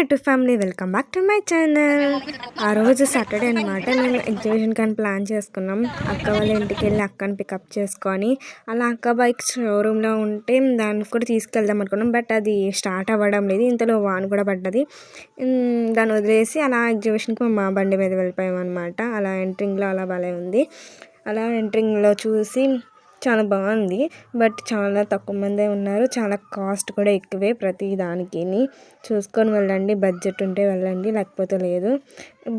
YouTube family, welcome back to my channel. ఆ రోజు Saturday అనమాట. మేము ఎగ్జిబిషన్ కానీ ప్లాన్ చేసుకున్నాం. అక్క వాళ్ళ ఇంటికి వెళ్ళి అక్కని పికప్ చేసుకొని అలా అక్క బైక్ షోరూంలో ఉంటే దానికి కూడా తీసుకెళ్దాం అనుకున్నాం. బట్ అది స్టార్ట్ అవ్వడం లేదు. ఇంతలో వాన్ కూడా పడ్డది. దాన్ని వదిలేసి అలా ఎగ్జిబిషన్కి మా బండి మీద వెళ్ళిపోయాం అనమాట. అలా ఎంట్రింగ్లో అలా భలే ఉంది. అలా ఎంట్రింగ్లో చూసి చాలా బాగుంది. బట్ చాలా తక్కువ మందే ఉన్నారు. చాలా కాస్ట్ కూడా ఎక్కువే ప్రతి దానికి. చూసుకొని వెళ్ళండి, బడ్జెట్ ఉంటే వెళ్ళండి, లేకపోతే లేదు.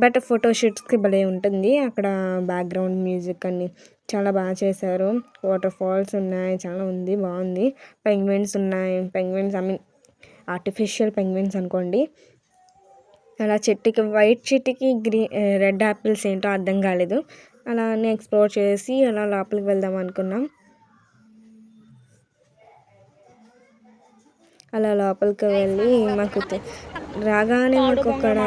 బట్ ఫోటోషూట్స్కి భలే ఉంటుంది. అక్కడ బ్యాక్గ్రౌండ్ మ్యూజిక్ అన్ని చాలా బాగా చేశారు. వాటర్ ఫాల్స్ ఉన్నాయి, చాలా ఉంది, బాగుంది. పెంగ్విన్స్ ఉన్నాయి. పెంగ్విన్స్ ఆర్టిఫిషియల్ పెంగ్విన్స్ అనుకోండి. అలా చెట్టుకి వైట్ చెట్టుకి రెడ్ యాపిల్స్ ఏంటో అర్థం కాలేదు. అలా అన్నీ ఎక్స్ప్లోర్ చేసి అలా లోపలికి వెళ్దాం అనుకున్నాం. అలా లోపలికి వెళ్ళి మాకు రాగానే మాకు అక్కడ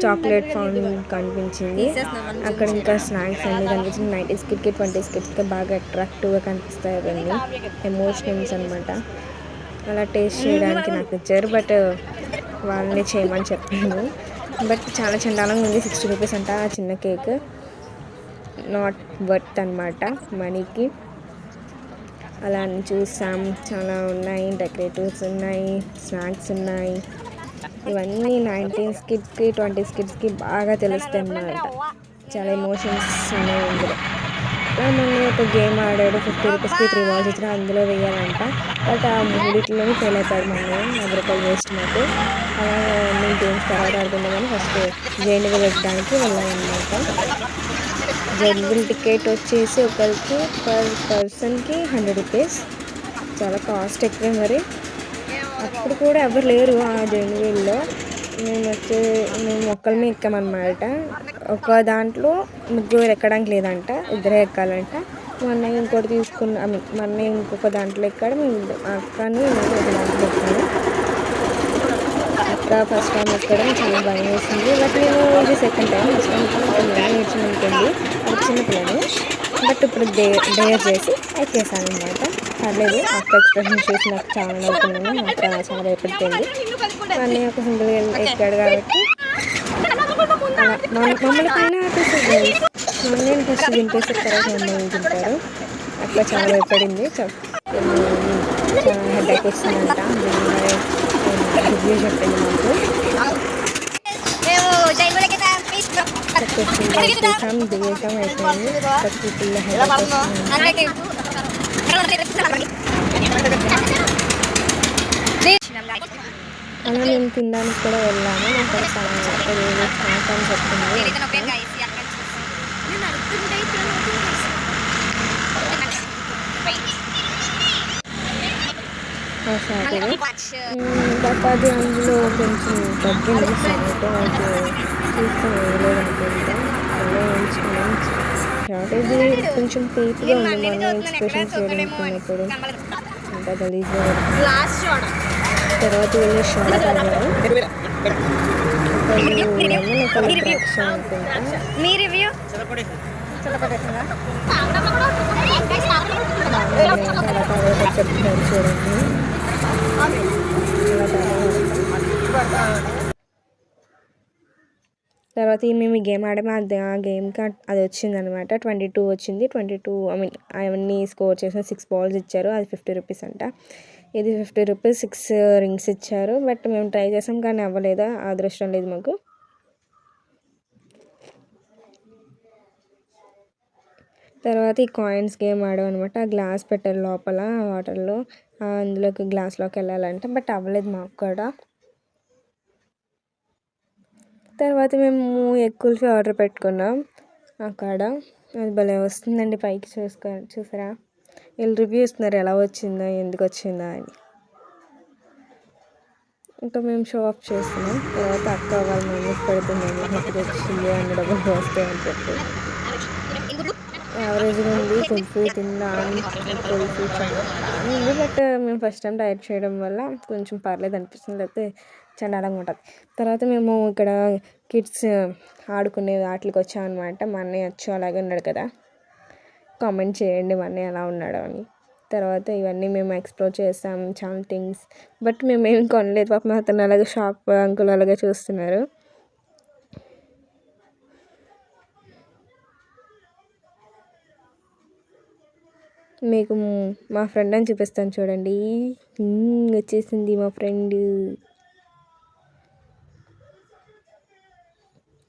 చాక్లెట్ ఫౌంటైన్ కనిపించింది. అక్కడ ఇంకా స్నాక్స్ అన్నీ కనిపించింది. 90s కిడ్కి 20s కిడ్స్కి బాగా అట్రాక్టివ్గా కనిపిస్తాయి. అవన్నీ ఎమోషనల్స్ అనమాట. అలా టేస్ట్ చేయడానికి నాకు ఇచ్చారు. బట్ వాళ్ళని చేయమని చెప్పాను. బట్ చాలా చండాలంగా ఉంది. 60 రూపీస్ అంట ఆ చిన్న కేక్. నాట్ వర్త్ అనమాట మనీకి. అలా చూసాం. చాలా ఉన్నాయి, డెకరేటివ్స్ ఉన్నాయి, స్నాక్స్ ఉన్నాయి. ఇవన్నీ 90s కిడ్స్కి 20s కిడ్స్కి బాగా తెలుస్తాయి అన్నమాట. చాలా ఎమోషన్స్ ఉన్నాయి ఇందులో. మొన్న ఒక గేమ్ ఆడాడు. 50 రూపీస్కి 3 balls ఇచ్చిన అందులో వేయాలంట. బట్ ఆ మూడిట్లోనే ఫెయిల్ అయిపోయాడు. మొన్న 50 రూపాయలు వేస్ట్ మాకు. అలా మేము గేమ్స్ తర్వాత ఆడుకుందామని ఫస్ట్ జైన్గా పెట్టడానికి వెళ్ళామన్నమాట. జనరల్ టికెట్ వచ్చేసి ఒకరికి పర్ పర్సన్కి 100 రూపీస్. చాలా కాస్ట్ ఎక్కువే మరి. అప్పుడు కూడా ఎవరు లేరు ఆ జైన్వీల్లో. మేము ఒక్కళ్ళమే ఎక్కామన్నమాట. ఒక దాంట్లో ముగ్గురు ఎక్కడానికి లేదంట, ఇద్దరే ఎక్కాలంట. మా అన్నయ్య ఇంకోటి మా అన్నయ్య ఇంకొక దాంట్లో ఎక్కాడు. మేము అక్కని ఒక దాంట్లో ఎక్కాము. అక్క ఫస్ట్ టైం ఎక్కడం చాలా భయం వేసింది. బట్ నేను ఇది సెకండ్ టైం. ఫస్ట్ టైం నేర్చుకుని అనుకోండి, అది చిన్నపిల్లని. బట్ ఇప్పుడు డేర్ చేసి ఎక్కేసాను అనమాట. పర్లేదు. అక్క ఎక్స్ప్రెషన్ చూసి నాకు చాలా నవ్వుకున్నాను. అక్క చాలా భయపడిపోయింది. అన్నయ్య ఒక సింగిల్గా ఎక్కాడు కాబట్టి మమ్మల్ని పైన ఆపేసారు. మమ్మల్ని ఫస్ట్ దింపేసి తర్వాత మమ్మల్ని దింపారు. అక్క చాలా భయపడింది. చాలా హెడేక్ వస్తుందంట. రివ్యూ చెప్పింది మాకు. దిగేసాం అయిపోయింది. ఫుల్ హెడేక్ వస్తుంది. అలా మేము తినడానికి కూడా వెళ్ళాము. అక్కడ స్నాక్ అని చెప్తుంది. బట్ అది అందులో కొంచెం తగ్గింది. సాల్ట్ నాకు తీసుకొని వేయలేదనుకుంటా. అలా ఉంచుకున్నాం. షార్టేజ్ కొంచెం తీపిగా ఉంది. మన ఎక్స్ప్రెషన్స్ వేయడానికి అంతా గలీజ్గా. తర్వాత వెళ్ళి షార్ట్ అయ్యారు. ద్రాక్ష అనుకుంటా. చెప్తున్నారు చూడండి. తర్వాత మేము ఈ గేమ్ ఆడాము. ఆ గేమ్కి అది వచ్చింది అనమాట. 22 వచ్చింది. 22 అవన్నీ స్కోర్ చేసిన 6 balls ఇచ్చారు. అది 50 రూపీస్ అంట. ఇది 50 రూపీస్ 6 రింగ్స్ ఇచ్చారు. బట్ మేము ట్రై చేసాం కానీ అవ్వలేదు. అదృష్టం లేదు మాకు. తర్వాత ఈ కాయిన్స్ గేమ్ ఆడాం అనమాట. ఆ గ్లాస్ పెట్టారు లోపల వాటర్లో. అందులోకి గ్లాస్లోకి వెళ్ళాలంటే బట్ అవ్వలేదు మాకు కూడా. తర్వాత మేము ఎగ్ కుల్ఫీ ఆర్డర్ పెట్టుకున్నాం అక్కడ. అది భలే వస్తుందండి. పైకి చూసారా? వీళ్ళు రివ్యూ ఇస్తున్నారు ఎలా వచ్చిందా, ఎందుకు వచ్చిందా అని. ఇంకా మేము షో ఆఫ్ చేస్తున్నాం. తర్వాత అక్క వాళ్ళ మమ్మీకి పెడుతున్నాము. హ్యాపీగా వచ్చింది, అన్ని డబ్బులు వస్తాయని చెప్పి. యావరేజ్గా ఉంది. కుల్ఫీ తిన్నాను. కుల్ఫీ చాలా ఉంది. బట్ మేము ఫస్ట్ టైం డైట్ చేయడం వల్ల కొంచెం పర్లేదు అనిపిస్తుంది. లేకపోతే చండాలంగా ఉంటుంది. తర్వాత మేము ఇక్కడ కిడ్స్ ఆడుకునే వాటికి వచ్చామన్నమాట. మా అన్నయ్య అలాగే ఉన్నాడు కదా. కామెంట్ చేయండి మా అన్నయ్య ఎలా ఉన్నాడో అని. తర్వాత ఇవన్నీ మేము ఎక్స్ప్లోర్ చేసాం చాలా థింగ్స్. బట్ మేమేం కొనలేదు. పాపం అతను అలాగే షాప్ అంకుల్ అలాగే చూస్తున్నారు. మీకు మా ఫ్రెండ్ అని చూపిస్తాను చూడండి. వచ్చేసింది మా friend.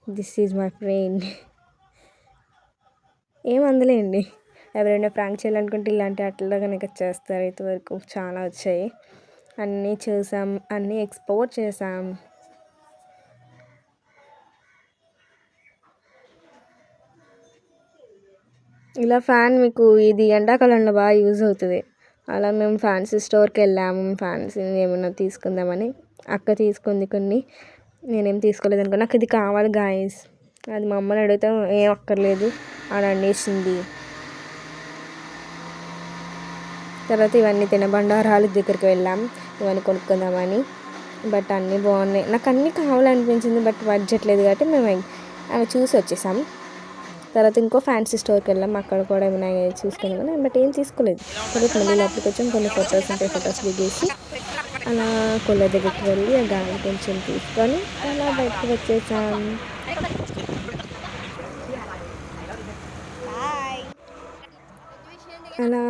This is my friend. ఏం అందలేండి, ఎవరైనా ప్రాంక్ చేయాలనుకుంటే ఇలాంటి అట్లా కనుక చేస్తారు. ఇంతవరకు చాలా వచ్చాయి, అన్నీ చూసాం, అన్నీ ఎక్స్పోర్ట్ చేసాం. ఇలా ఫ్యాన్ మీకు ఇది ఎండాకాలంలో బాగా యూజ్ అవుతుంది. అలా మేము ఫ్యాన్సీ స్టోర్కి వెళ్ళాము, ఫ్యాన్సీ ఏమైనా తీసుకుందామని. అక్క తీసుకుంది కొన్ని, నేనేం తీసుకోలేదు అనుకో. నాకు ఇది కావాలి గాయస్, అది మా అమ్మని అడిగితే ఏం అక్కర్లేదు అని అనేసింది. తర్వాత ఇవన్నీ తినబండారాలు దగ్గరికి వెళ్ళాం, ఇవన్నీ కొనుక్కుందామని. బట్ అన్నీ బాగున్నాయి, నాకు అన్నీ కావాలనిపించింది. బట్ బడ్జెట్ లేదు కాబట్టి మేము అవి చూసి వచ్చేసాం. తర్వాత ఇంకో ఫ్యాన్సీ స్టోర్కి వెళ్ళాం, అక్కడ కూడా ఏమైనా చూసుకుందామని. బట్ ఏం తీసుకోలేదు. తర్వాత మళ్ళీ లోపలికి వచ్చాం, కొన్ని ఫొటోస్ ఉంటే ఫొటోస్ దిగేసి అలా కొల్ల దగ్గరికి వెళ్ళి ఆ గాలి కొంచెం తీసుకొని అలా బయటకు వచ్చేసాం. అలా